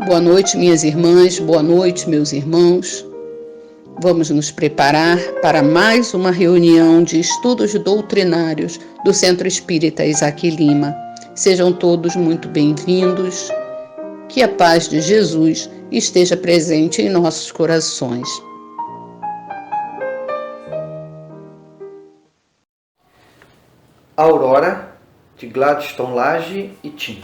Boa noite, minhas irmãs, boa noite, meus irmãos. Vamos nos preparar para mais uma reunião de estudos doutrinários do Centro Espírita Isaac Lima. Sejam todos muito bem-vindos. Que a paz de Jesus esteja presente em nossos corações. Aurora, de Gladstone Lage e Tim.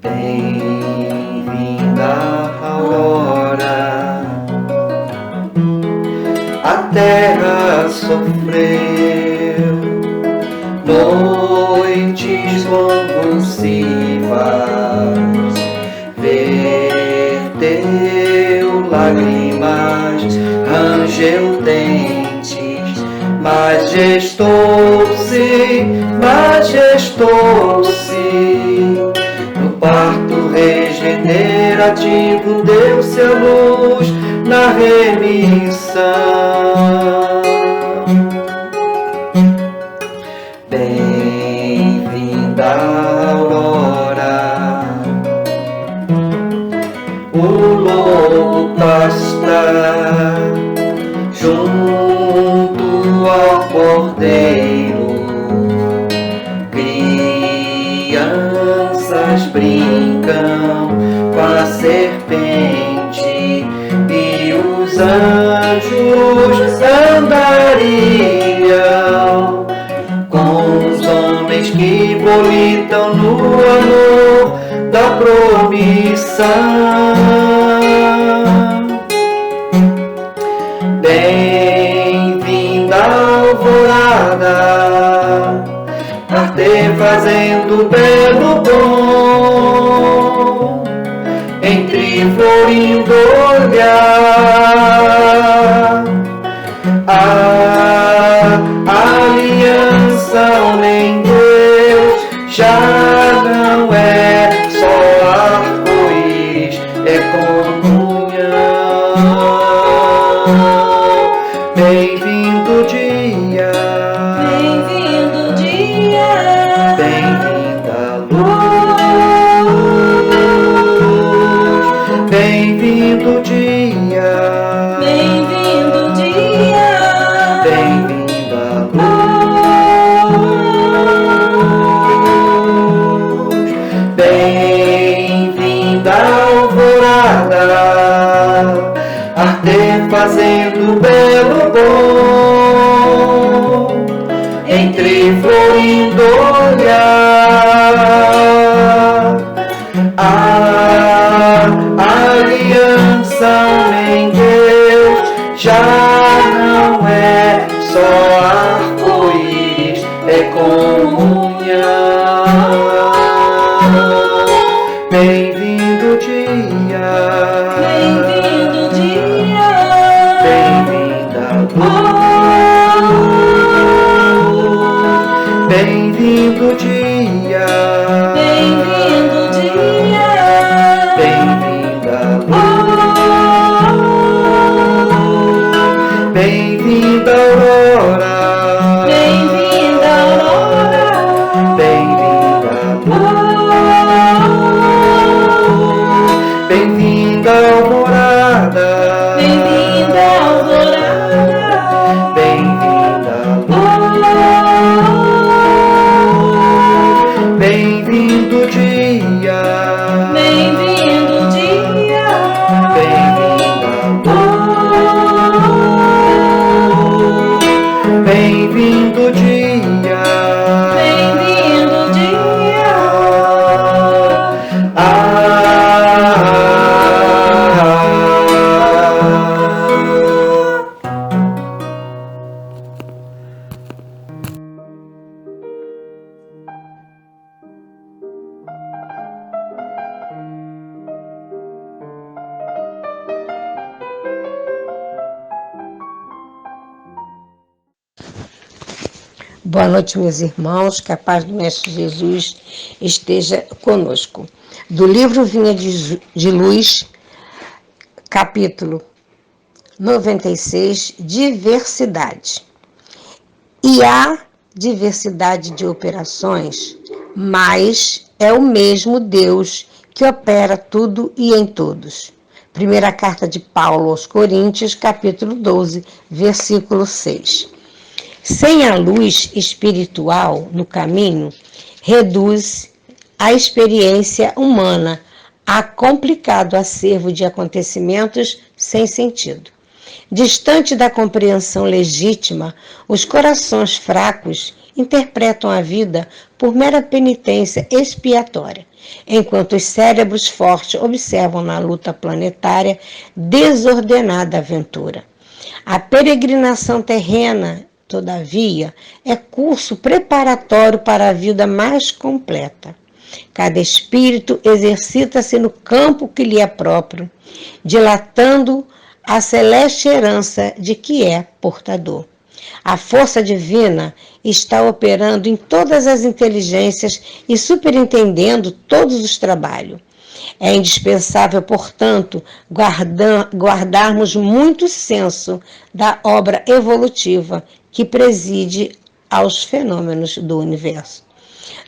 Bem-vinda, aurora, a terra sofreu noites convulsivas, verteu lágrimas, rangeu dentes, majestou-se, no parto regenerativo deu-se a luz na remissão. Bem-vinda, aurora, o lobo pasta junto ao cordeiro, crianças brincam com a serpente e os anjos andarilham com os homens que volitam no amor da promissão. Bem-vinda, alvorada, arder fazendo belo bom, entre florindo olhar, a aliança em Deus já não é só arco-íris, é comunhão. Bem-vindo dia, bem-vindo dia, bem-vinda luz, bem-vindo dia, bem-vindo dia, bem-vinda luz, bem-vinda alvorada, arder fazendo belo bom, entre florindo olhar, a aliança em Deus já não é só arco-íris, é comunhão. Bem-vindo dia, bem-vindo dia, bem-vinda luz, bem-vindo dia, bem-vindo dia, bem-vinda luz, bem-vinda aurora, bem-vinda aurora, bem-vinda luz, bem-vinda alvorada, bem-vinda alvorada, bem-vinda luz, bem-vinda Boa noite, meus irmãos, que a paz do Mestre Jesus esteja conosco. Do livro Vinha de Luz, capítulo 96, Diversidade. E há diversidade de operações, mas é o mesmo Deus que opera tudo e em todos. Primeira carta de Paulo aos Coríntios, capítulo 12, versículo 6. Sem a luz espiritual no caminho, reduz a experiência humana a complicado acervo de acontecimentos sem sentido. Distante da compreensão legítima, os corações fracos interpretam a vida por mera penitência expiatória, enquanto os cérebros fortes observam na luta planetária desordenada aventura. A peregrinação terrena, todavia, é curso preparatório para a vida mais completa. Cada espírito exercita-se no campo que lhe é próprio, dilatando a celeste herança de que é portador. A força divina está operando em todas as inteligências e superintendendo todos os trabalhos. É indispensável, portanto, guardarmos muito senso da obra evolutiva que preside aos fenômenos do universo.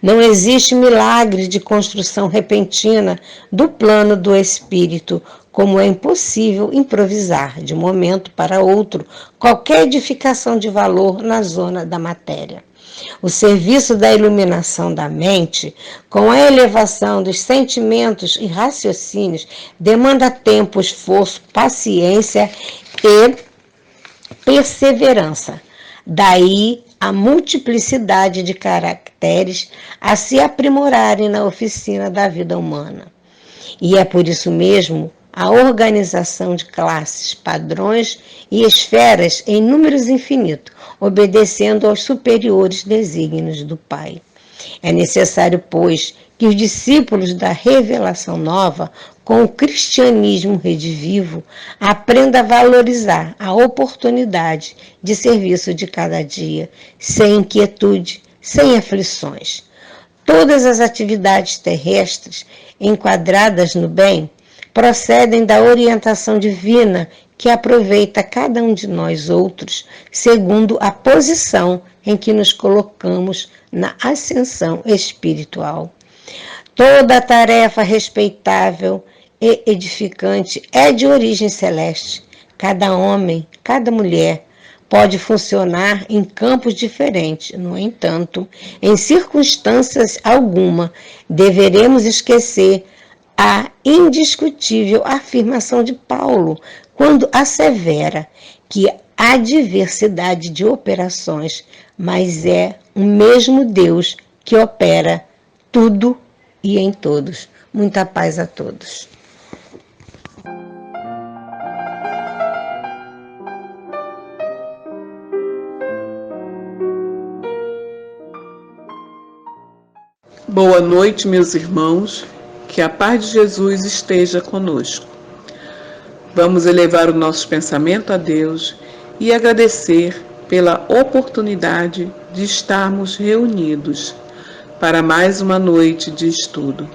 Não existe milagre de construção repentina do plano do espírito, como é impossível improvisar, de um momento para outro, qualquer edificação de valor na zona da matéria. O serviço da iluminação da mente, com a elevação dos sentimentos e raciocínios, demanda tempo, esforço, paciência e perseverança. Daí a multiplicidade de caracteres a se aprimorarem na oficina da vida humana. E é por isso mesmo a organização de classes, padrões e esferas em números infinitos, obedecendo aos superiores desígnios do Pai. É necessário, pois, que os discípulos da revelação nova, com o cristianismo redivivo, aprendam a valorizar a oportunidade de serviço de cada dia, sem inquietude, sem aflições. Todas as atividades terrestres enquadradas no bem procedem da orientação divina que aproveita cada um de nós outros, segundo a posição em que nos colocamos na ascensão espiritual. Toda tarefa respeitável e edificante é de origem celeste. Cada homem, cada mulher pode funcionar em campos diferentes. No entanto, em circunstâncias alguma, deveremos esquecer a indiscutível afirmação de Paulo, quando assevera que há diversidade de operações, mas é o mesmo Deus que opera tudo e em todos. Muita paz a todos. Boa noite, meus irmãos, que a paz de Jesus esteja conosco. Vamos elevar o nosso pensamento a Deus e agradecer pela oportunidade de estarmos reunidos para mais uma noite de estudo.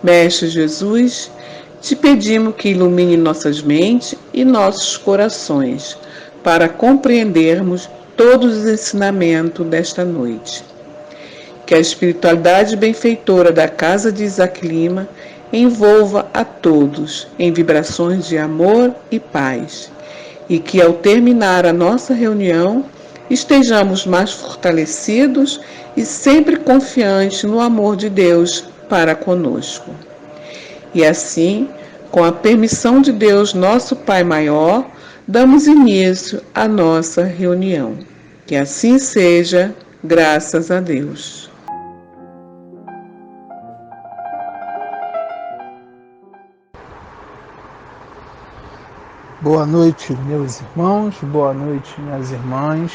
Mestre Jesus, te pedimos que ilumine nossas mentes e nossos corações para compreendermos todos os ensinamentos desta noite. Que a espiritualidade benfeitora da Casa de Isaac Lima envolva a todos em vibrações de amor e paz, e que ao terminar a nossa reunião estejamos mais fortalecidos e sempre confiantes no amor de Deus para conosco. E assim, com a permissão de Deus, nosso Pai Maior, damos início à nossa reunião. Que assim seja, graças a Deus. Boa noite, meus irmãos, boa noite, minhas irmãs.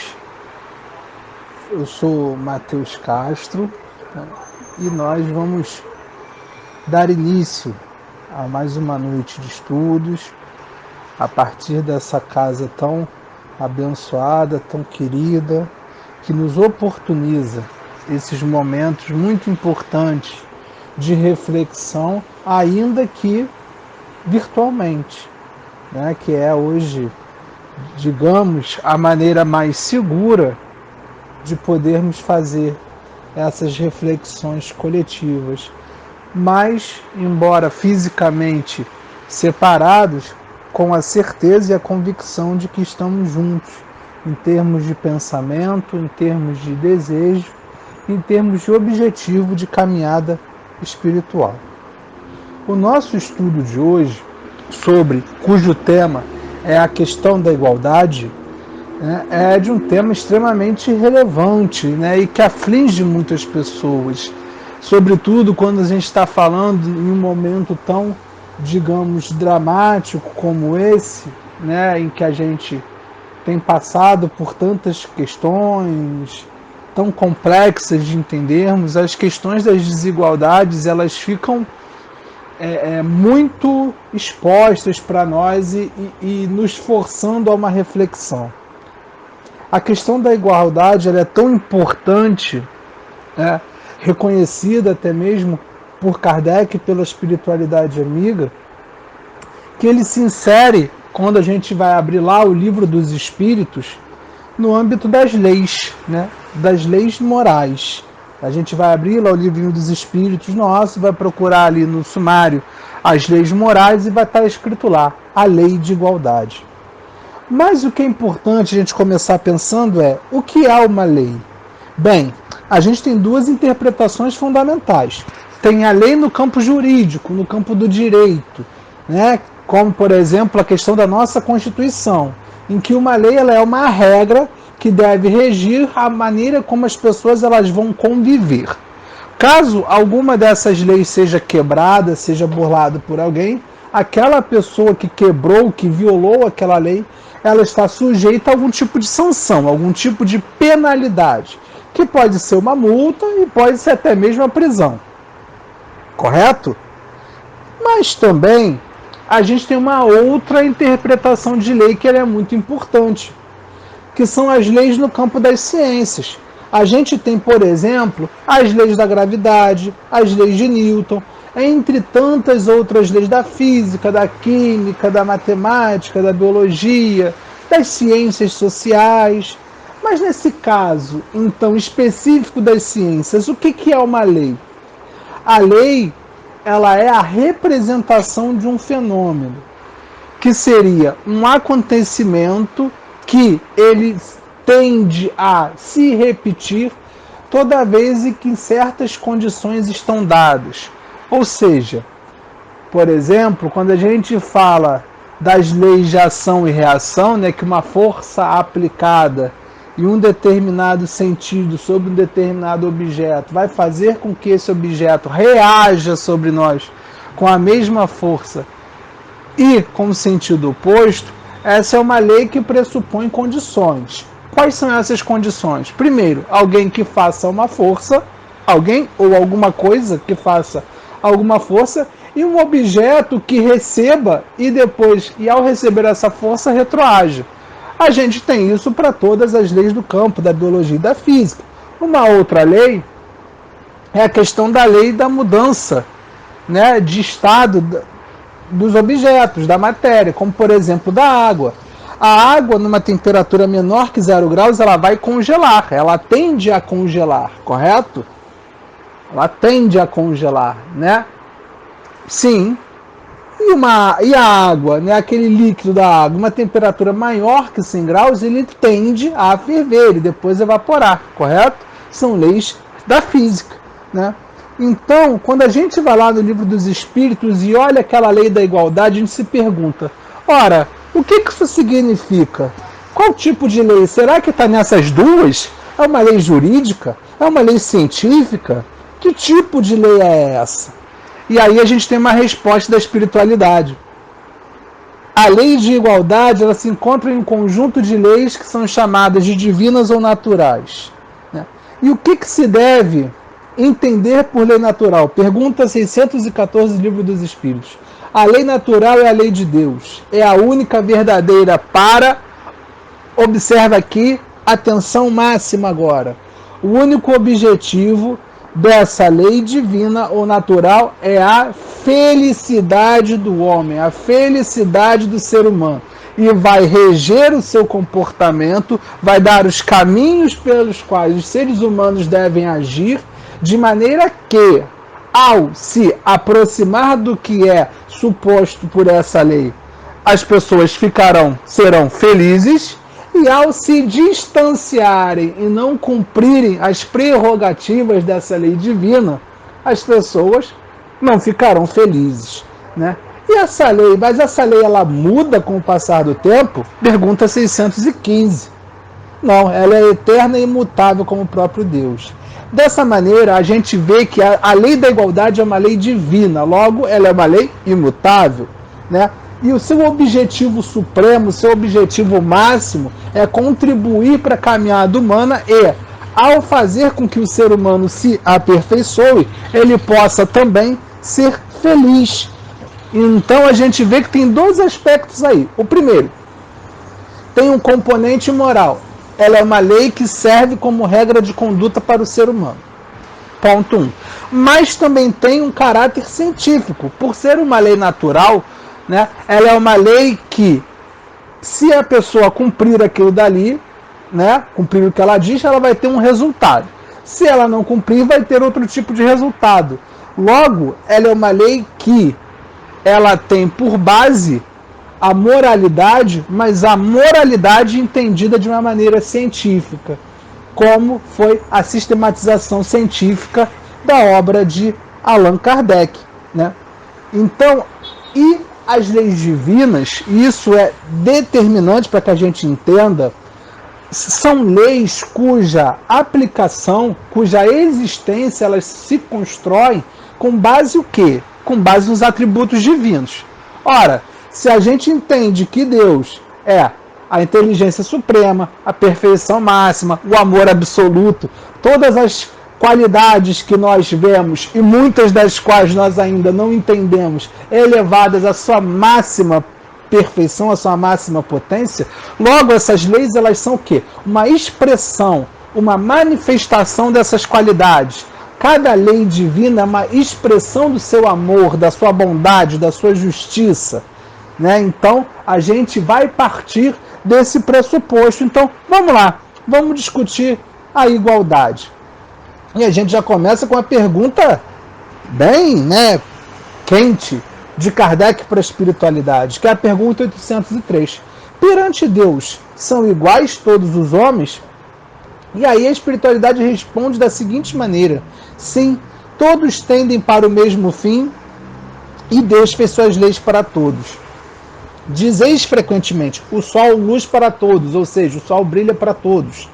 Eu sou Matheus Castro e nós vamos dar início a mais uma noite de estudos a partir dessa casa tão abençoada, tão querida, que nos oportuniza esses momentos muito importantes de reflexão, ainda que virtualmente, né? Que é hoje, digamos, a maneira mais segura de podermos fazer essas reflexões coletivas. Mas, embora fisicamente separados, com a certeza e a convicção de que estamos juntos, em termos de pensamento, em termos de desejo, em termos de objetivo de caminhada espiritual. O nosso estudo de hoje, cujo tema é a questão da igualdade, né, é de um tema extremamente relevante, né, e que aflige muitas pessoas, sobretudo quando a gente está falando em um momento tão, digamos, dramático como esse, né, em que a gente tem passado por tantas questões tão complexas de entendermos. As questões das desigualdades, elas ficam muito expostas para nós e nos forçando a uma reflexão. A questão da igualdade, ela é tão importante, né, reconhecida até mesmo por Kardec, pela espiritualidade amiga, que ele se insere, quando a gente vai abrir lá o Livro dos Espíritos, no âmbito das leis, né, das leis morais. A gente vai abrir lá o Livrinho dos Espíritos nosso, vai procurar ali no sumário as leis morais e vai estar escrito lá, a lei de igualdade. Mas o que é importante a gente começar pensando é, o que é uma lei? Bem, a gente tem duas interpretações fundamentais. Tem a lei no campo jurídico, no campo do direito, né? Como, por exemplo, a questão da nossa Constituição, em que uma lei ela é uma regra que deve regir a maneira como as pessoas elas vão conviver. Caso alguma dessas leis seja quebrada, seja burlada por alguém, aquela pessoa que quebrou, que violou aquela lei, ela está sujeita a algum tipo de sanção, algum tipo de penalidade, que pode ser uma multa e pode ser até mesmo a prisão. Correto? Mas também a gente tem uma outra interpretação de lei que ela é muito importante, que são as leis no campo das ciências. A gente tem, por exemplo, as leis da gravidade, as leis de Newton, entre tantas outras leis da física, da química, da matemática, da biologia, das ciências sociais. Mas nesse caso, então, específico das ciências, o que é uma lei? A lei, ela é a representação de um fenômeno, que seria um acontecimento que ele tende a se repetir toda vez em que certas condições estão dadas. Ou seja, por exemplo, quando a gente fala das leis de ação e reação, né, que uma força aplicada em um determinado sentido sobre um determinado objeto vai fazer com que esse objeto reaja sobre nós com a mesma força e com o sentido oposto, essa é uma lei que pressupõe condições. Quais são essas condições? Primeiro, alguém que faça uma força, alguém ou alguma coisa que faça alguma força, e um objeto que receba e depois, e ao receber essa força, retroaja. A gente tem isso para todas as leis do campo da biologia e da física. Uma outra lei é a questão da lei da mudança, né, de estado dos objetos, da matéria, como por exemplo da água. A água, numa temperatura menor que 0 graus, ela vai congelar, ela tende a congelar, correto? Ela tende a congelar, né? Sim. E a água, né, aquele líquido da água, uma temperatura maior que 100 graus, ele tende a ferver e depois evaporar, correto? São leis da física, né? Então, quando a gente vai lá no Livro dos Espíritos e olha aquela lei da igualdade, a gente se pergunta, ora, o que isso significa? Qual tipo de lei? Será que está nessas duas? É uma lei jurídica? É uma lei científica? Que tipo de lei é essa? E aí a gente tem uma resposta da espiritualidade. A lei de igualdade, ela se encontra em um conjunto de leis que são chamadas de divinas ou naturais, né? E o que se deve entender por lei natural? Pergunta 614 do Livro dos Espíritos. A lei natural é a lei de Deus. É a única verdadeira para, observa aqui, atenção máxima agora. O único objetivo dessa lei divina ou natural é a felicidade do homem, a felicidade do ser humano. E vai reger o seu comportamento, vai dar os caminhos pelos quais os seres humanos devem agir, de maneira que, ao se aproximar do que é suposto por essa lei, as pessoas serão felizes, e ao se distanciarem e não cumprirem as prerrogativas dessa lei divina, as pessoas não ficarão felizes, né? E essa lei, mas essa lei ela muda com o passar do tempo? Pergunta 615. Não, ela é eterna e imutável como o próprio Deus. Dessa maneira, a gente vê que a lei da igualdade é uma lei divina, logo ela é uma lei imutável, né? E o seu objetivo supremo, o seu objetivo máximo é contribuir para a caminhada humana e, ao fazer com que o ser humano se aperfeiçoe, ele possa também ser feliz. Então a gente vê que tem dois aspectos aí. O primeiro, tem um componente moral. Ela é uma lei que serve como regra de conduta para o ser humano. Ponto 1. Mas também tem um caráter científico. Por ser uma lei natural, né, ela é uma lei que, se a pessoa cumprir aquilo dali, né, cumprir o que ela diz, ela vai ter um resultado. Se ela não cumprir, vai ter outro tipo de resultado. Logo, ela é uma lei que ela tem por base a moralidade, mas a moralidade entendida de uma maneira científica, como foi a sistematização científica da obra de Allan Kardec, né? Então, e as leis divinas, e isso é determinante para que a gente entenda, são leis cuja aplicação, cuja existência, elas se constroem com base o quê? Com base nos atributos divinos. Ora, se a gente entende que Deus é a inteligência suprema, a perfeição máxima, o amor absoluto, todas as qualidades que nós vemos e muitas das quais nós ainda não entendemos, elevadas à sua máxima perfeição, à sua máxima potência, logo essas leis elas são o quê? Uma expressão, uma manifestação dessas qualidades. Cada lei divina é uma expressão do seu amor, da sua bondade, da sua justiça, né? Então, a gente vai partir desse pressuposto. Então, vamos lá, vamos discutir a igualdade. E a gente já começa com a pergunta bem, né, quente de Kardec para a espiritualidade, que é a pergunta 803. Perante Deus, são iguais todos os homens? E aí a espiritualidade responde da seguinte maneira: sim, todos tendem para o mesmo fim e Deus fez suas leis para todos. Dizeis frequentemente, o sol luz para todos, ou seja, o sol brilha para todos.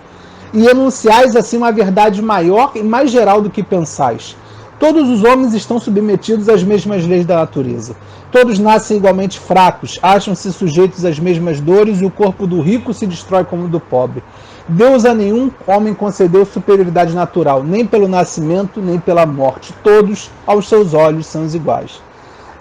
E enunciais assim uma verdade maior e mais geral do que pensais. Todos os homens estão submetidos às mesmas leis da natureza. Todos nascem igualmente fracos, acham-se sujeitos às mesmas dores e o corpo do rico se destrói como o do pobre. Deus a nenhum homem concedeu superioridade natural, nem pelo nascimento, nem pela morte. Todos, aos seus olhos, são iguais.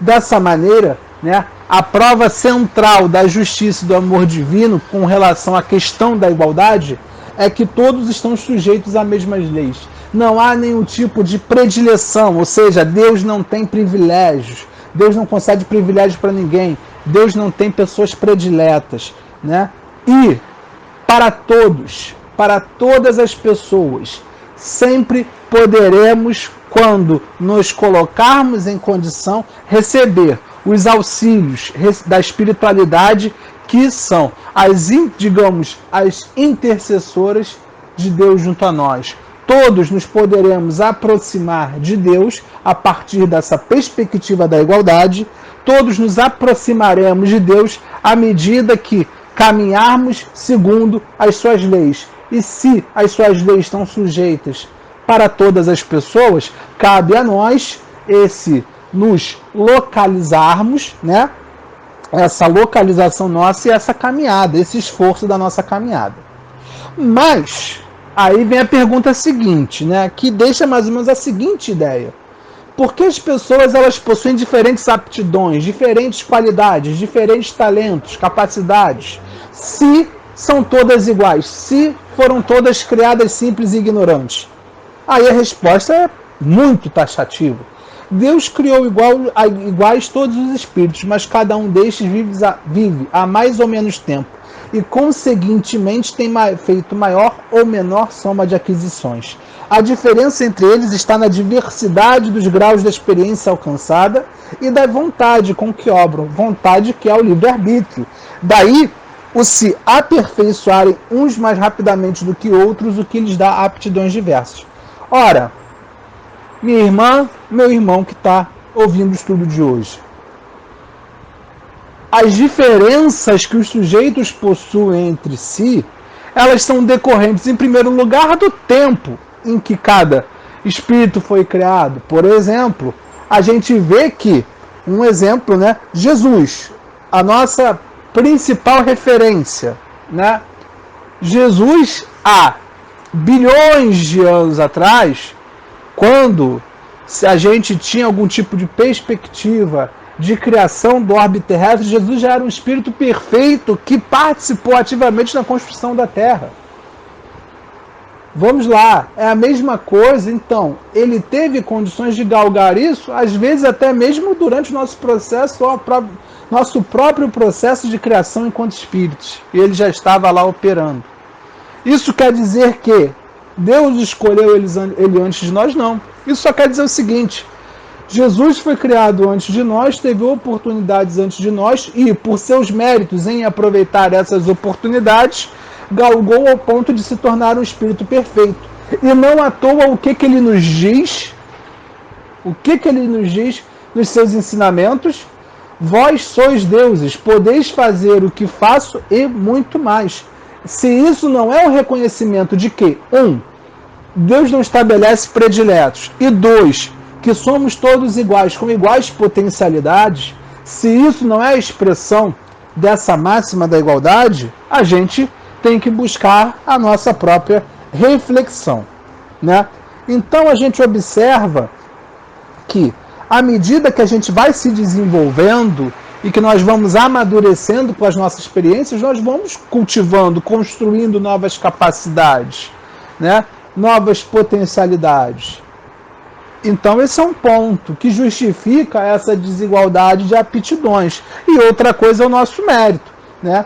Dessa maneira, né, a prova central da justiça e do amor divino com relação à questão da igualdade é que todos estão sujeitos às mesmas leis. Não há nenhum tipo de predileção, ou seja, Deus não tem privilégios, Deus não concede privilégios para ninguém, Deus não tem pessoas prediletas, né? E para todos, para todas as pessoas, sempre poderemos, quando nos colocarmos em condição, receber os auxílios da espiritualidade, que são digamos, as intercessoras de Deus junto a nós. Todos nos poderemos aproximar de Deus a partir dessa perspectiva da igualdade. Todos nos aproximaremos de Deus à medida que caminharmos segundo as suas leis. E se as suas leis estão sujeitas para todas as pessoas, cabe a nós nos localizarmos, né? Essa localização nossa e essa caminhada, esse esforço da nossa caminhada. Mas aí vem a pergunta seguinte, né, que deixa mais ou menos a seguinte ideia: por que as pessoas elas possuem diferentes aptidões, diferentes qualidades, diferentes talentos, capacidades, se são todas iguais? Se foram todas criadas simples e ignorantes? Aí a resposta é muito taxativa. Deus criou iguais todos os espíritos, mas cada um destes vive há mais ou menos tempo e, conseguintemente, tem feito maior ou menor soma de aquisições. A diferença entre eles está na diversidade dos graus da experiência alcançada e da vontade com que obram, vontade que é o livre-arbítrio. Daí, o se aperfeiçoarem uns mais rapidamente do que outros, o que lhes dá aptidões diversas. Ora, minha irmã, meu irmão que está ouvindo o estudo de hoje, as diferenças que os sujeitos possuem entre si, elas são decorrentes, em primeiro lugar, do tempo em que cada espírito foi criado. Por exemplo, a gente vê que, um exemplo, né, Jesus, a nossa principal referência, né? Jesus, há bilhões de anos atrás, quando a gente tinha algum tipo de perspectiva de criação do orbe terrestre, Jesus já era um espírito perfeito que participou ativamente na construção da Terra. Vamos lá, é a mesma coisa, então, ele teve condições de galgar isso, às vezes até mesmo durante o nosso processo, nosso próprio processo de criação enquanto espíritos, e ele já estava lá operando. Isso quer dizer que Deus escolheu ele antes de nós? Não. Isso só quer dizer o seguinte: Jesus foi criado antes de nós, teve oportunidades antes de nós e, por seus méritos em aproveitar essas oportunidades, galgou ao ponto de se tornar um espírito perfeito. E não à toa o que ele nos diz? O que ele nos diz nos seus ensinamentos? Vós sois deuses, podeis fazer o que faço e muito mais. Se isso não é um reconhecimento de que, 1, Deus não estabelece prediletos, e 2, que somos todos iguais, com iguais potencialidades, se isso não é a expressão dessa máxima da igualdade, a gente tem que buscar a nossa própria reflexão, né? Então a gente observa que, à medida que a gente vai se desenvolvendo e que nós vamos amadurecendo com as nossas experiências, nós vamos cultivando, construindo novas capacidades, né? Novas potencialidades. Então esse é um ponto que justifica essa desigualdade de aptidões. E outra coisa é o nosso mérito, né?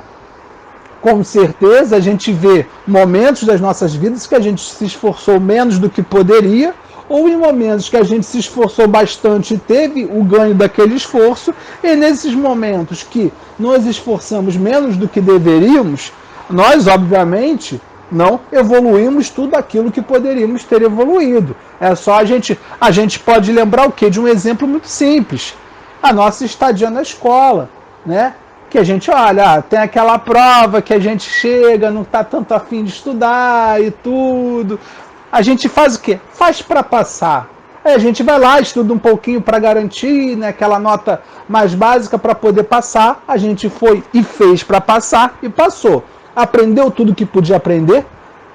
Com certeza a gente vê momentos das nossas vidas que a gente se esforçou menos do que poderia, ou em momentos que a gente se esforçou bastante e teve o ganho daquele esforço, e nesses momentos que nós esforçamos menos do que deveríamos, nós, obviamente, não evoluímos tudo aquilo que poderíamos ter evoluído. É só a gente pode lembrar o quê? De um exemplo muito simples. A nossa estadia na escola, né? Que a gente, olha, tem aquela prova que a gente chega, não está tanto afim de estudar e tudo. A gente faz o quê? Faz para passar. Aí a gente vai lá, estuda um pouquinho para garantir, né, aquela nota mais básica para poder passar. A gente foi e fez para passar e passou. Aprendeu tudo que podia aprender?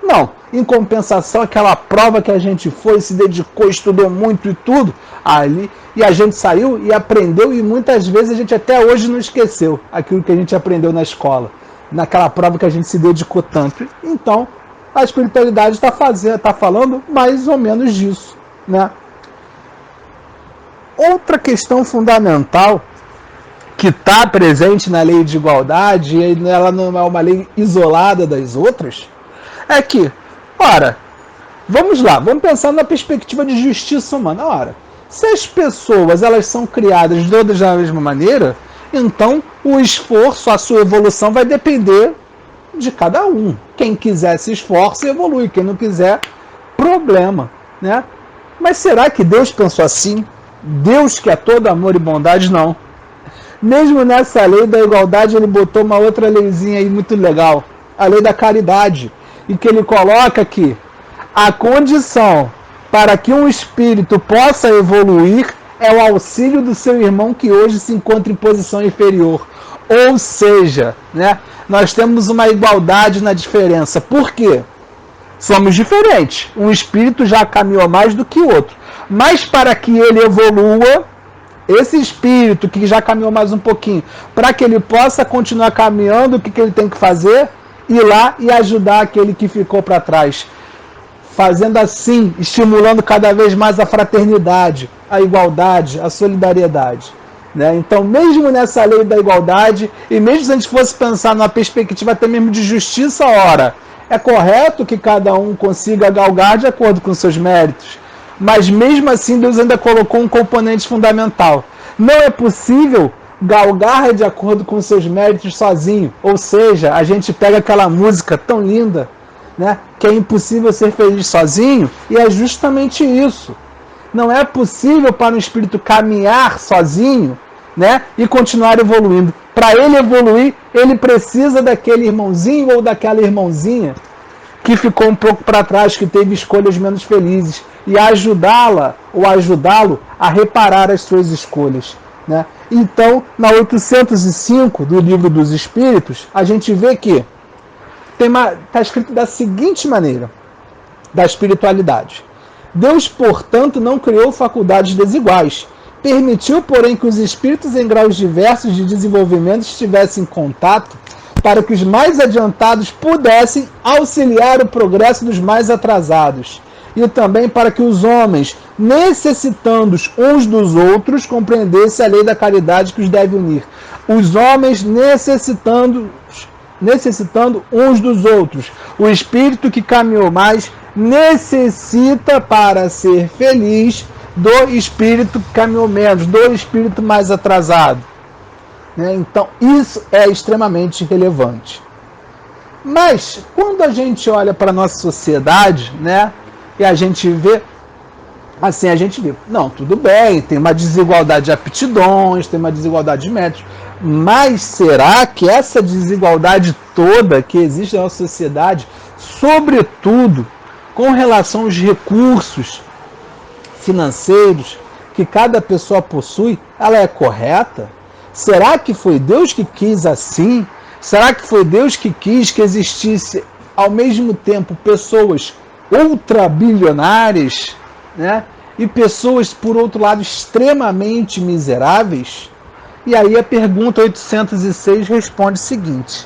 Não. Em compensação, aquela prova que a gente foi, se dedicou, estudou muito e tudo, ali, e a gente saiu e aprendeu, e muitas vezes a gente até hoje não esqueceu aquilo que a gente aprendeu na escola, naquela prova que a gente se dedicou tanto. Então, a espiritualidade está falando mais ou menos disso, né? Outra questão fundamental que está presente na lei de igualdade, e ela não é uma lei isolada das outras, é que, ora, vamos lá, vamos pensar na perspectiva de justiça humana. Ora, se as pessoas elas são criadas todas da mesma maneira, então o esforço, a sua evolução vai depender de cada um. Quem quiser se esforça e evolui, quem não quiser, problema, né? Mas será que Deus pensou assim? Deus que é todo amor e bondade? Não. Mesmo nessa lei da igualdade, ele botou uma outra leizinha aí muito legal, a lei da caridade, em que ele coloca que a condição para que um espírito possa evoluir é o auxílio do seu irmão que hoje se encontra em posição inferior. Ou seja, né, nós temos uma igualdade na diferença. Por quê? Somos diferentes. Um espírito já caminhou mais do que o outro. Mas para que ele evolua, esse espírito que já caminhou mais um pouquinho, para que ele possa continuar caminhando, o que ele tem que fazer? ir lá e ajudar aquele que ficou para trás. Fazendo assim, estimulando cada vez mais a fraternidade, a igualdade, a solidariedade. Né? Então, mesmo nessa lei da igualdade, e mesmo se a gente fosse pensar numa perspectiva até mesmo de justiça, ora, é correto que cada um consiga galgar de acordo com seus méritos, mas mesmo assim Deus ainda colocou um componente fundamental. Não é possível galgar de acordo com seus méritos sozinho, ou seja, a gente pega aquela música tão linda, né, que é impossível ser feliz sozinho, e é justamente isso. Não é possível para um espírito caminhar sozinho, né, e continuar evoluindo. Para ele evoluir, ele precisa daquele irmãozinho ou daquela irmãzinha que ficou um pouco para trás, que teve escolhas menos felizes, e ajudá-la ou ajudá-lo a reparar as suas escolhas. Né? Então, na 805 do Livro dos Espíritos, a gente vê que está escrito da seguinte maneira, da espiritualidade. Deus, portanto, não criou faculdades desiguais. Permitiu, porém, que os espíritos em graus diversos de desenvolvimento estivessem em contato para que os mais adiantados pudessem auxiliar o progresso dos mais atrasados. E também para que os homens, necessitando uns dos outros, compreendessem a lei da caridade que os deve unir. Os homens necessitando uns dos outros. O espírito que caminhou mais necessita, para ser feliz, do espírito que caminhou menos, do espírito mais atrasado. Então, isso é extremamente relevante. Mas, quando a gente olha para a nossa sociedade, né, e a gente vê, assim, não, tudo bem, tem uma desigualdade de aptidões, tem uma desigualdade de métodos, mas será que essa desigualdade toda que existe na nossa sociedade, sobretudo com relação aos recursos financeiros que cada pessoa possui, ela é correta? Será que foi Deus que quis assim? Será que foi Deus que quis que existisse ao mesmo tempo pessoas ultrabilionárias, né? E pessoas, por outro lado, extremamente miseráveis? E aí a pergunta 806 responde o seguinte: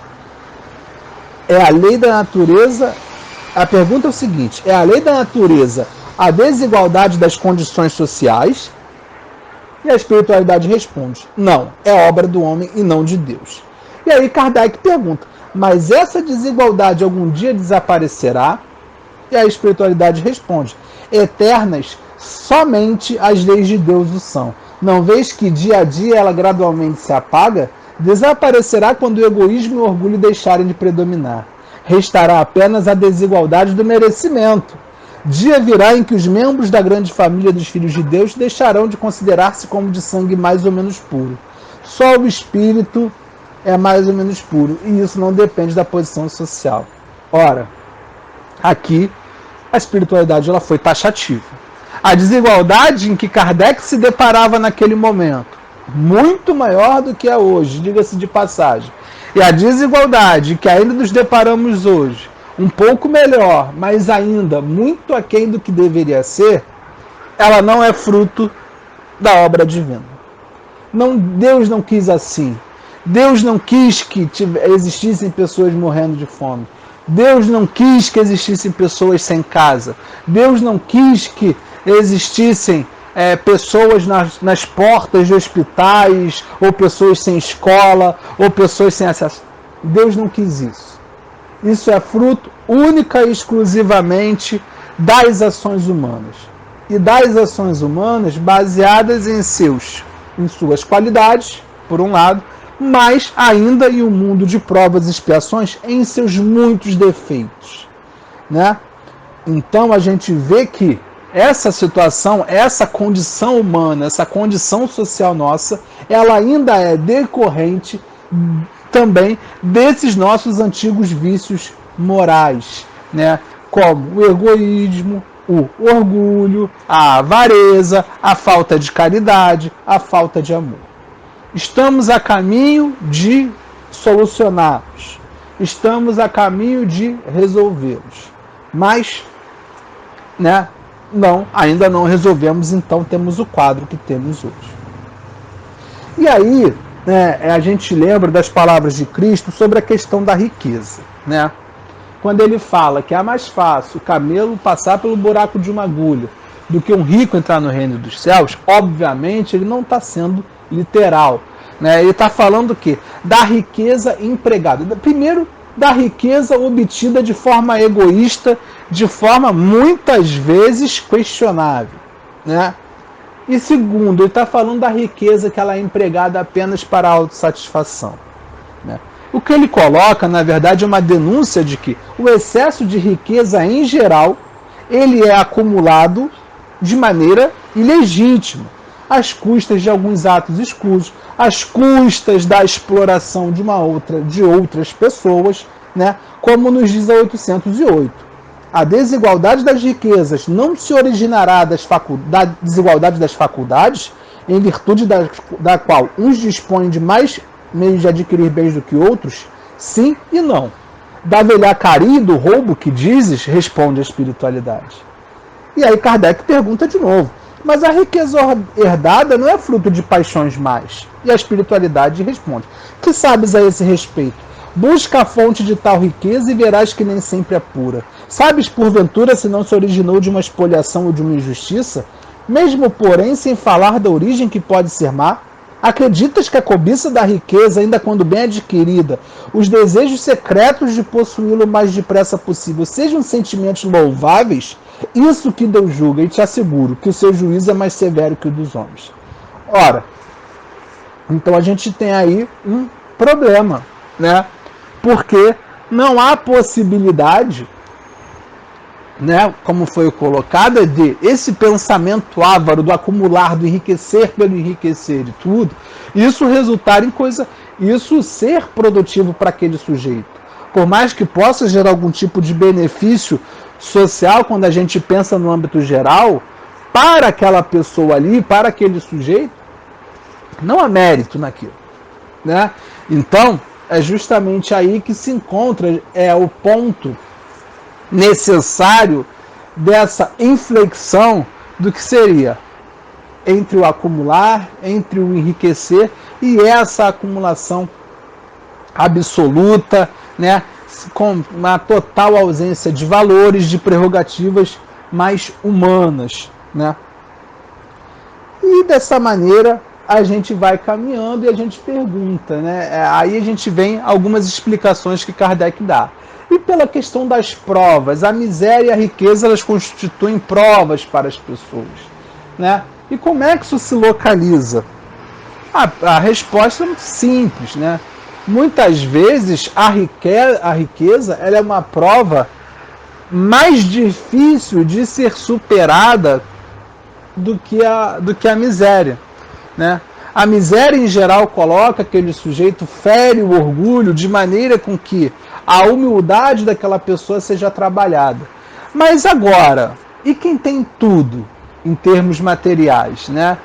é a lei da natureza? A pergunta é o seguinte: é a lei da natureza a desigualdade das condições sociais? E a espiritualidade responde: não, é obra do homem e não de Deus. E aí Kardec pergunta: mas essa desigualdade algum dia desaparecerá? E a espiritualidade responde: eternas somente as leis de Deus o são. Não vês que dia a dia ela gradualmente se apaga? Desaparecerá quando o egoísmo e o orgulho deixarem de predominar. Restará apenas a desigualdade do merecimento. Dia virá em que os membros da grande família dos filhos de Deus deixarão de considerar-se como de sangue mais ou menos puro. Só o espírito é mais ou menos puro, e isso não depende da posição social. Ora, aqui a espiritualidade ela foi taxativa. A desigualdade em que Kardec se deparava naquele momento, muito maior do que é hoje, diga-se de passagem. E a desigualdade que ainda nos deparamos hoje, um pouco melhor, mas ainda muito aquém do que deveria ser, ela não é fruto da obra divina. Deus não quis assim. Deus não quis que existissem pessoas morrendo de fome. Deus não quis que existissem pessoas sem casa. Deus não quis que existissem pessoas nas portas de hospitais, ou pessoas sem escola, ou pessoas sem acesso. Deus não quis isso. Isso é fruto única e exclusivamente das ações humanas. E das ações humanas baseadas em suas qualidades, por um lado, mas ainda em um mundo de provas e expiações em seus muitos defeitos. Né? Então a gente vê que essa situação, essa condição humana, essa condição social nossa, ela ainda é decorrente também desses nossos antigos vícios morais, né? Como o egoísmo, o orgulho, a avareza, a falta de caridade, a falta de amor. Estamos a caminho de solucioná-los, estamos a caminho de resolvê-los, mas, né, ainda não resolvemos, então temos o quadro que temos hoje. E aí, né, a gente lembra das palavras de Cristo sobre a questão da riqueza, né? Quando ele fala que é mais fácil o camelo passar pelo buraco de uma agulha do que um rico entrar no reino dos céus, obviamente ele não está sendo literal, né? Ele está falando o quê? Da riqueza empregada. Primeiro, da riqueza obtida de forma egoísta, de forma muitas vezes questionável, né? E segundo, ele está falando da riqueza que ela é empregada apenas para a autossatisfação, né? O que ele coloca, na verdade, é uma denúncia de que o excesso de riqueza em geral, ele é acumulado de maneira ilegítima, às custas de alguns atos escusos, às custas da exploração de outras pessoas, né? Como nos diz a 808. A desigualdade das riquezas não se originará da desigualdade das faculdades, em virtude da qual uns dispõem de mais meios de adquirir bens do que outros? Sim e não. Da velhacaria e do roubo que dizes, responde a espiritualidade. E aí Kardec pergunta de novo, mas a riqueza herdada não é fruto de paixões mais? E a espiritualidade responde, que sabes a esse respeito? Busca a fonte de tal riqueza e verás que nem sempre é pura. Sabes, porventura, se não se originou de uma espoliação ou de uma injustiça? Mesmo, porém, sem falar da origem que pode ser má? Acreditas que a cobiça da riqueza, ainda quando bem adquirida, os desejos secretos de possuí-lo o mais depressa possível, sejam sentimentos louváveis? Isso que Deus julga, e te asseguro que o seu juízo é mais severo que o dos homens. Ora, então a gente tem aí um problema, né? Porque não há possibilidade, né, como foi colocada, de esse pensamento avaro do acumular, do enriquecer pelo enriquecer e tudo, isso resultar em coisa, isso ser produtivo para aquele sujeito. Por mais que possa gerar algum tipo de benefício social, quando a gente pensa no âmbito geral, para aquela pessoa ali, para aquele sujeito, não há mérito naquilo, né? Então, é justamente aí que se encontra o ponto necessário dessa inflexão do que seria entre o acumular, entre o enriquecer e essa acumulação absoluta, né, com uma total ausência de valores, de prerrogativas mais humanas, né? E dessa maneira a gente vai caminhando e a gente pergunta, né? Aí a gente vem algumas explicações que Kardec dá. E pela questão das provas, a miséria e a riqueza, elas constituem provas para as pessoas, né? E como é que isso se localiza? A resposta é muito simples, né? Muitas vezes a riqueza ela é uma prova mais difícil de ser superada do que a miséria, né? A miséria em geral coloca aquele sujeito, fere o orgulho de maneira com que a humildade daquela pessoa seja trabalhada. Mas agora, e quem tem tudo em termos materiais, né?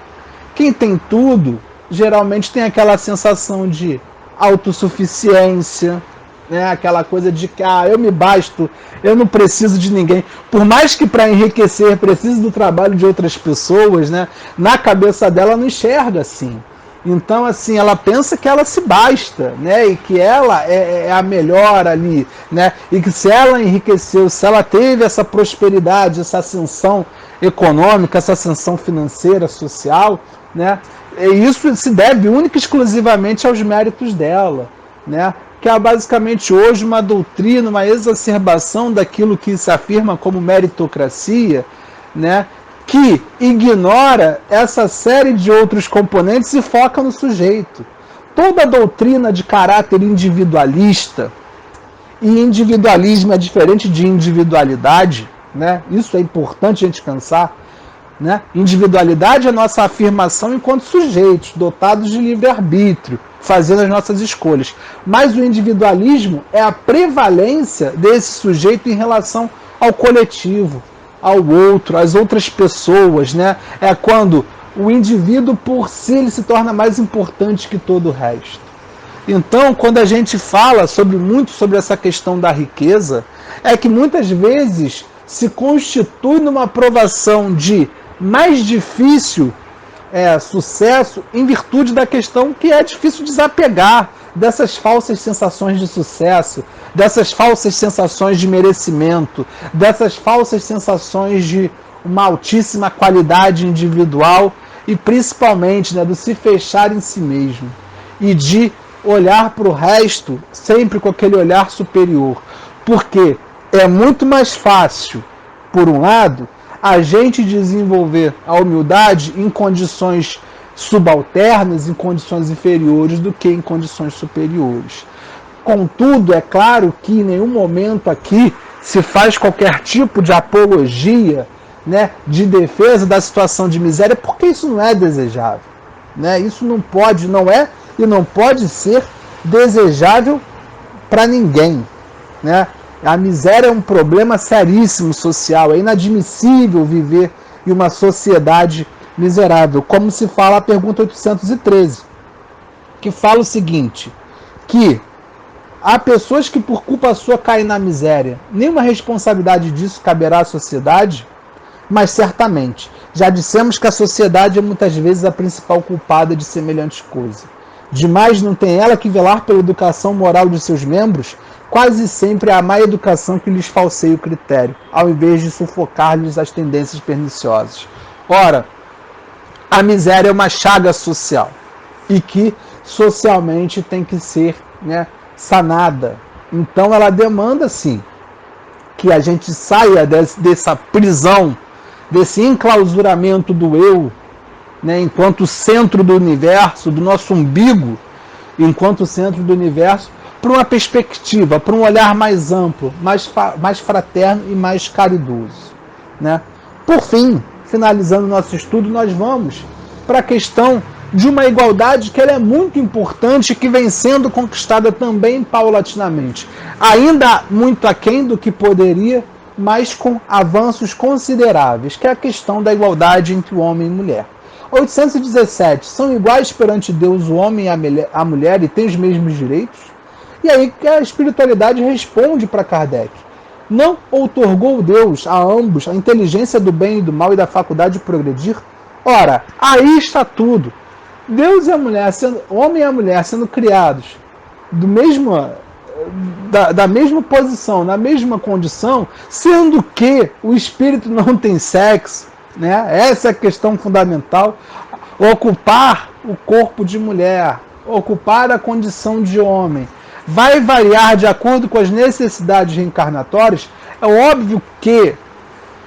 Quem tem tudo geralmente tem aquela sensação de autossuficiência, né? Aquela coisa de que eu me basto, eu não preciso de ninguém. Por mais que para enriquecer precise do trabalho de outras pessoas, né? Na cabeça dela não enxerga assim. Então, assim, ela pensa que ela se basta, né? E que ela é a melhor ali, né? E que se ela enriqueceu, se ela teve essa prosperidade, essa ascensão econômica, essa ascensão financeira, social, né? Isso se deve única e exclusivamente aos méritos dela, né? Que é basicamente hoje uma doutrina, uma exacerbação daquilo que se afirma como meritocracia, né? Que ignora essa série de outros componentes e foca no sujeito. Toda doutrina de caráter individualista, e individualismo é diferente de individualidade, né? Isso é importante a gente pensar, né? Individualidade é a nossa afirmação enquanto sujeitos, dotados de livre-arbítrio, fazendo as nossas escolhas. Mas o individualismo é a prevalência desse sujeito em relação ao coletivo, ao outro, às outras pessoas, né? É quando o indivíduo por si ele se torna mais importante que todo o resto. Então, quando a gente fala muito sobre essa questão da riqueza, é que muitas vezes se constitui numa provação de mais difícil sucesso em virtude da questão que é difícil desapegar dessas falsas sensações de sucesso, dessas falsas sensações de merecimento, dessas falsas sensações de uma altíssima qualidade individual e principalmente, né, do se fechar em si mesmo e de olhar para o resto sempre com aquele olhar superior. Porque é muito mais fácil, por um lado, a gente desenvolver a humildade em condições subalternas, em condições inferiores, do que em condições superiores. Contudo, é claro que em nenhum momento aqui se faz qualquer tipo de apologia, né, de defesa da situação de miséria, porque isso não é desejável. Né? Isso não pode, não é e não pode ser desejável para ninguém. Né? A miséria é um problema seríssimo social, é inadmissível viver em uma sociedade miserável, como se fala a pergunta 813, que fala o seguinte, que há pessoas que por culpa sua caem na miséria, nenhuma responsabilidade disso caberá à sociedade, mas certamente, já dissemos que a sociedade é muitas vezes a principal culpada de semelhante coisa. Demais não tem ela que velar pela educação moral de seus membros, quase sempre é a má educação que lhes falseia o critério, ao invés de sufocar-lhes as tendências perniciosas. Ora, a miséria é uma chaga social e que socialmente tem que ser, né, sanada. Então ela demanda, sim, que a gente saia dessa prisão, desse enclausuramento do eu, né, enquanto centro do universo, do nosso umbigo, enquanto centro do universo, para uma perspectiva, para um olhar mais amplo, mais fraterno e mais caridoso. Né? Por fim, finalizando nosso estudo, nós vamos para a questão de uma igualdade que ela é muito importante e que vem sendo conquistada também paulatinamente. Ainda muito aquém do que poderia, mas com avanços consideráveis, que é a questão da igualdade entre o homem e a mulher. 817. São iguais perante Deus o homem e a mulher e têm os mesmos direitos? E aí que a espiritualidade responde para Kardec. Não outorgou Deus a ambos a inteligência do bem e do mal e da faculdade de progredir? Ora, aí está tudo. Deus e a mulher, o homem e a mulher sendo criados da mesma posição, na mesma condição, sendo que o espírito não tem sexo, né? Essa é a questão fundamental. Ocupar o corpo de mulher, ocupar a condição de homem, vai variar de acordo com as necessidades reencarnatórias. É óbvio que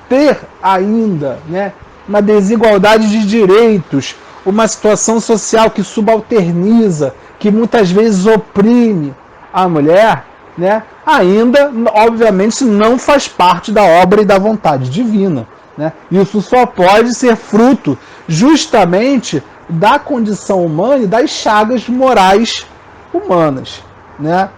ter ainda, né, uma desigualdade de direitos, uma situação social que subalterniza, que muitas vezes oprime a mulher, né, ainda, obviamente, não faz parte da obra e da vontade divina. Né? Isso só pode ser fruto justamente da condição humana e das chagas morais humanas. Né?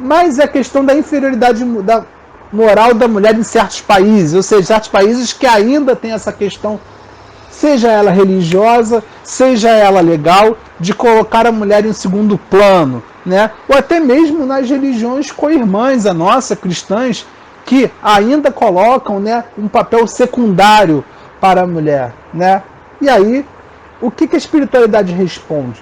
Mas é a questão da inferioridade da moral da mulher em certos países, ou seja, certos países que ainda tem essa questão, seja ela religiosa, seja ela legal, de colocar a mulher em segundo plano, né? Ou até mesmo nas religiões co-irmãs, a nossa, cristãs, que ainda colocam, né, um papel secundário para a mulher. Né? E aí, o que a espiritualidade responde?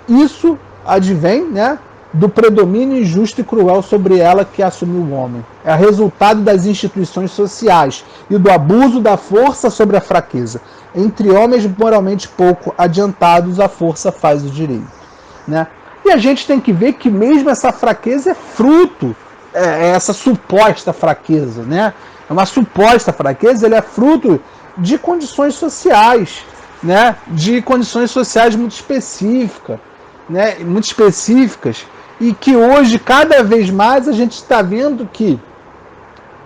Isso advém, né, do predomínio injusto e cruel sobre ela que assumiu o homem. É resultado das instituições sociais e do abuso da força sobre a fraqueza. Entre homens moralmente pouco adiantados, a força faz o direito. Né? E a gente tem que ver que mesmo essa fraqueza é fruto, essa suposta fraqueza, né? É uma suposta fraqueza, ele é fruto de condições sociais, né? De condições sociais muito específicas, né? Muito específicas, e que hoje, cada vez mais, a gente está vendo que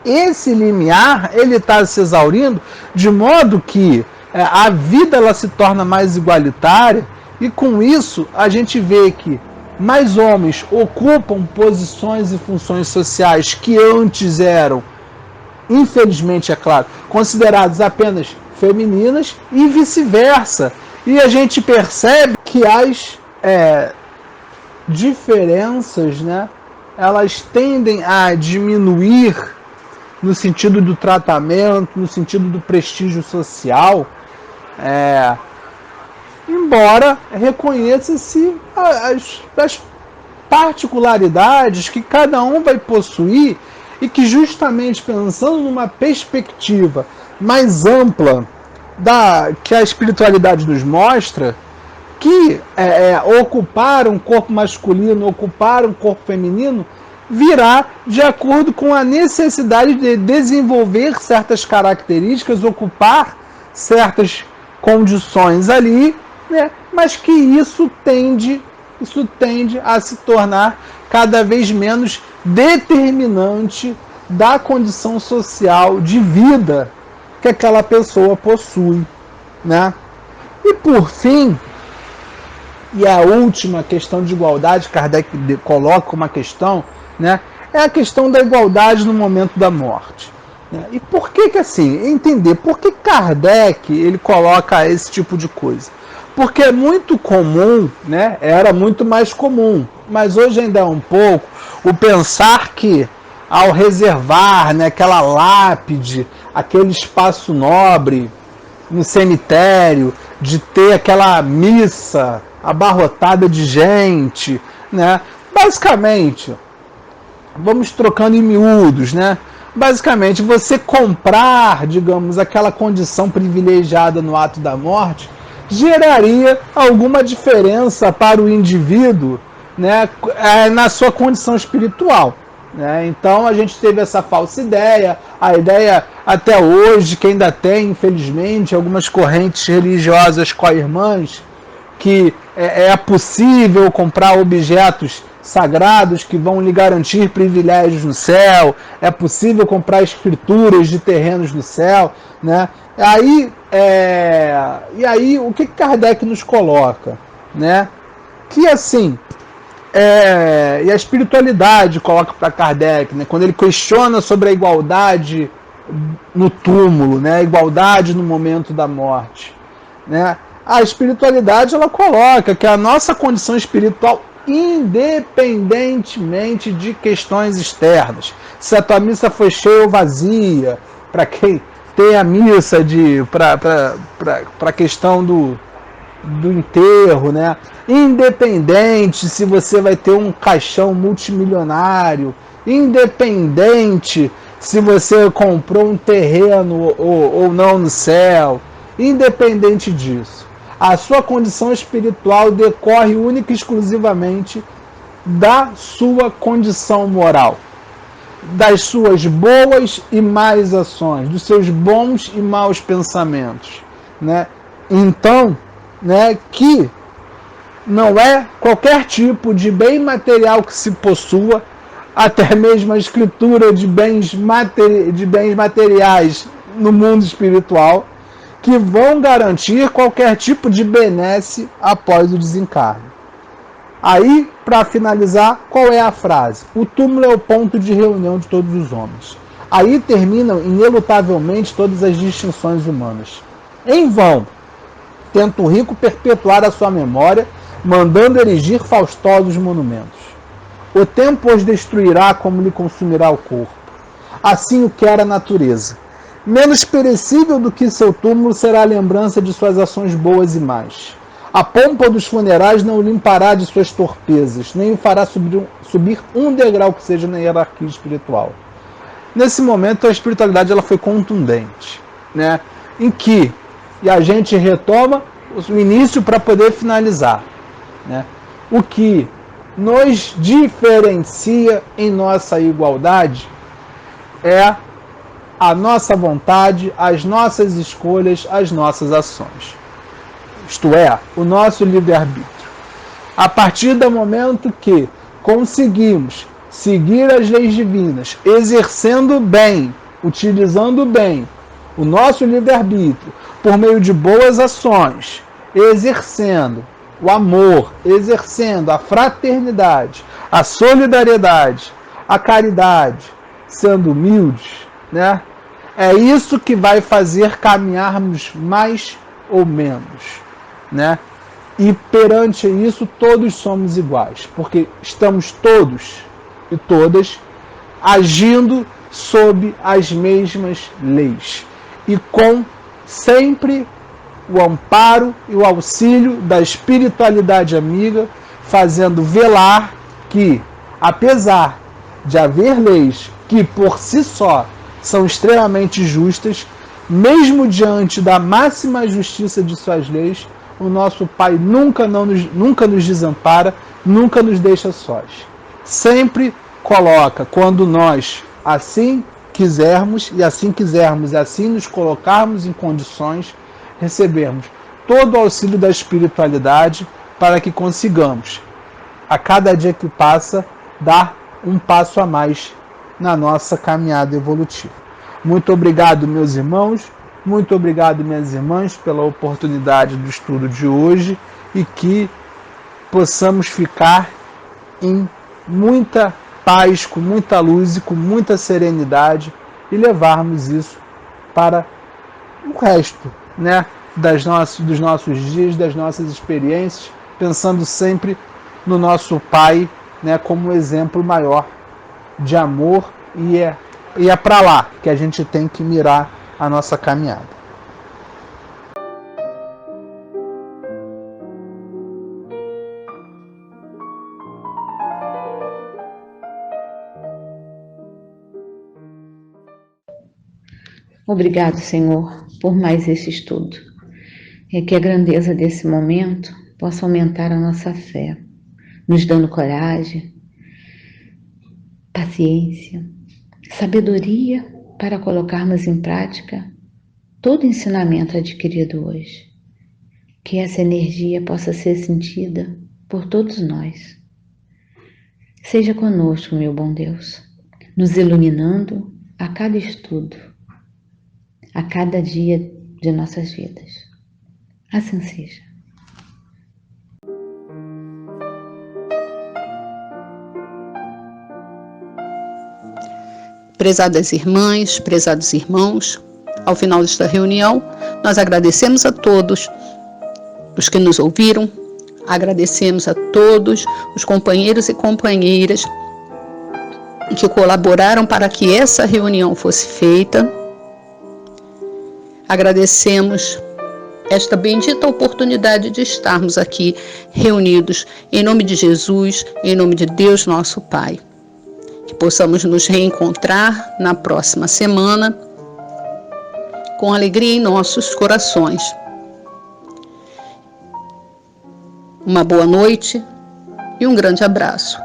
esse limiar ele está se exaurindo, de modo que a vida ela se torna mais igualitária, e com isso a gente vê que mais homens ocupam posições e funções sociais que antes eram, infelizmente é claro, consideradas apenas femininas, e vice-versa. E a gente percebe que as diferenças, né, elas tendem a diminuir no sentido do tratamento, no sentido do prestígio social, Embora reconheça-se as particularidades que cada um vai possuir e que, justamente pensando numa perspectiva mais ampla que a espiritualidade nos mostra, que ocupar um corpo masculino, ocupar um corpo feminino, virá de acordo com a necessidade de desenvolver certas características, ocupar certas condições ali, né? Mas que isso tende a se tornar cada vez menos determinante da condição social de vida que aquela pessoa possui, né? E por fim, e a última questão de igualdade, Kardec coloca uma questão, né? É a questão da igualdade no momento da morte. Né? E por que assim? Entender por que Kardec ele coloca esse tipo de coisa. Porque é muito comum, né? Era muito mais comum, mas hoje ainda é um pouco, o pensar que ao reservar, né, aquela lápide, aquele espaço nobre no cemitério, de ter aquela missa abarrotada de gente, né? Basicamente, vamos trocando em miúdos, né? Basicamente, você comprar, digamos, aquela condição privilegiada no ato da morte geraria alguma diferença para o indivíduo, né, na sua condição espiritual. Né? Então a gente teve essa falsa ideia, a ideia até hoje, que ainda tem, infelizmente, algumas correntes religiosas co-irmãs, que é possível comprar objetos sagrados que vão lhe garantir privilégios no céu, é possível comprar escrituras de terrenos no céu, né? E aí o que Kardec nos coloca, né? Que assim, e a espiritualidade coloca para Kardec, né? Quando ele questiona sobre a igualdade no túmulo, né? A igualdade no momento da morte, né? A espiritualidade ela coloca que a nossa condição espiritual, independentemente de questões externas, se a tua missa foi cheia ou vazia, para quem tem a missa para a questão do enterro, né? Independente se você vai ter um caixão multimilionário, independente se você comprou um terreno ou não no céu, independente disso, a sua condição espiritual decorre única e exclusivamente da sua condição moral, das suas boas e más ações, dos seus bons e maus pensamentos, né? Então, né, que não é qualquer tipo de bem material que se possua, até mesmo a escritura de bens materiais no mundo espiritual, que vão garantir qualquer tipo de benesse após o desencarne. Aí, para finalizar, qual é a frase? O túmulo é o ponto de reunião de todos os homens. Aí terminam inelutavelmente todas as distinções humanas. Em vão, tenta o rico perpetuar a sua memória, mandando erigir faustosos monumentos. O tempo os destruirá como lhe consumirá o corpo. Assim o quer a natureza. Menos perecível do que seu túmulo será a lembrança de suas ações boas e más. A pompa dos funerais não o limpará de suas torpezas, nem o fará subir um degrau que seja na hierarquia espiritual. Nesse momento, a espiritualidade ela foi contundente, né? Em que, e a gente retoma o início para poder finalizar, né? O que nos diferencia em nossa igualdade é a nossa vontade, as nossas escolhas, as nossas ações. Isto é, o nosso livre-arbítrio. A partir do momento que conseguimos seguir as leis divinas, exercendo bem, utilizando bem o nosso livre-arbítrio, por meio de boas ações, exercendo o amor, exercendo a fraternidade, a solidariedade, a caridade, sendo humildes, né? É isso que vai fazer caminharmos mais ou menos, né? E perante isso todos somos iguais, porque estamos todos e todas agindo sob as mesmas leis e com sempre o amparo e o auxílio da espiritualidade amiga, fazendo velar que, apesar de haver leis que por si só são extremamente justas, mesmo diante da máxima justiça de suas leis, o nosso Pai nunca nos desampara, nunca nos deixa sós. Sempre coloca, quando nós assim quisermos, e assim nos colocarmos em condições, recebermos todo o auxílio da espiritualidade para que consigamos, a cada dia que passa, dar um passo a mais na nossa caminhada evolutiva. Muito obrigado, meus irmãos, muito obrigado, minhas irmãs, pela oportunidade do estudo de hoje e que possamos ficar em muita paz, com muita luz e com muita serenidade e levarmos isso para o resto, né, dos nossos dias, das nossas experiências, pensando sempre no nosso Pai, né, como um exemplo maior de amor, e é para lá que a gente tem que mirar a nossa caminhada. Obrigado, Senhor, por mais esse estudo. E que a grandeza desse momento possa aumentar a nossa fé, nos dando coragem, paciência, sabedoria para colocarmos em prática todo o ensinamento adquirido hoje. Que essa energia possa ser sentida por todos nós. Seja conosco, meu bom Deus, nos iluminando a cada estudo, a cada dia de nossas vidas. Assim seja. Prezadas irmãs, prezados irmãos, ao final desta reunião, nós agradecemos a todos os que nos ouviram, agradecemos a todos os companheiros e companheiras que colaboraram para que essa reunião fosse feita. Agradecemos esta bendita oportunidade de estarmos aqui reunidos em nome de Jesus, em nome de Deus nosso Pai. Que possamos nos reencontrar na próxima semana com alegria em nossos corações. Uma boa noite e um grande abraço.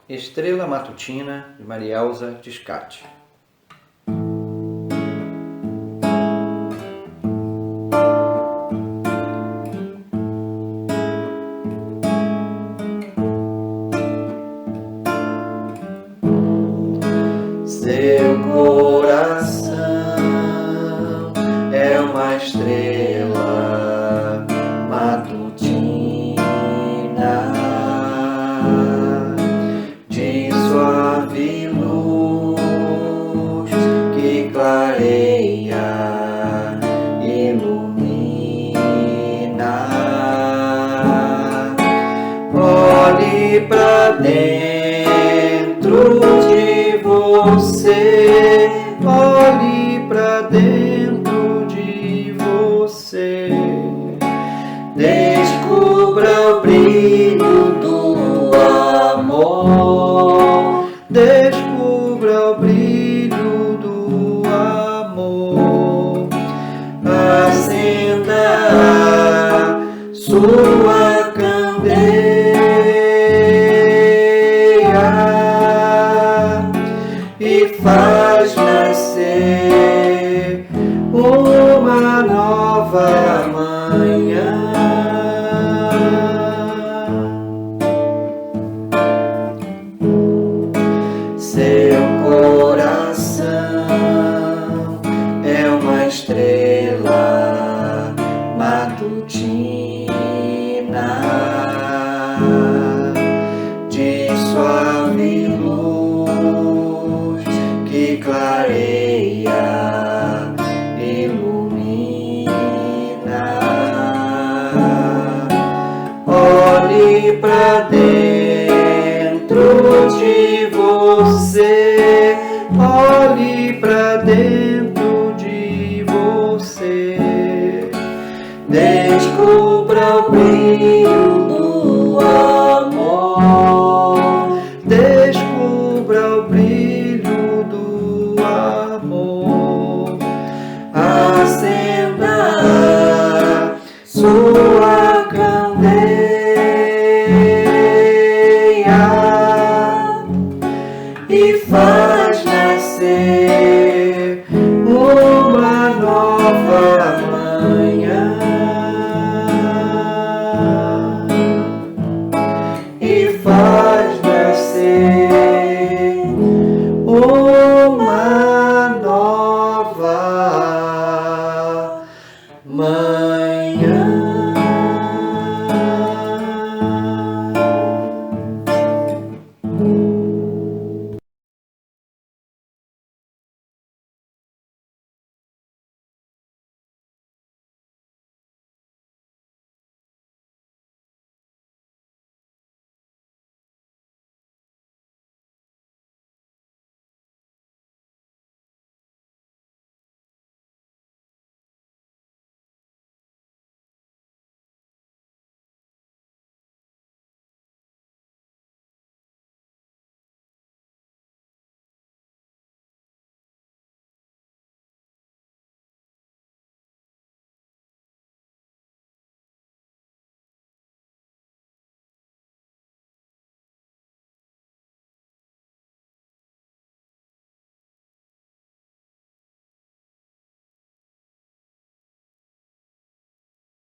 Estrela Matutina de Marielza Descate. Seu coração é uma estrela matutina de suave luz que clareia, ilumina. Olhe pra dentro de você, olhe pra dentro de você, descubra o brilho do amor, descubra o brilho do amor, acenda a sua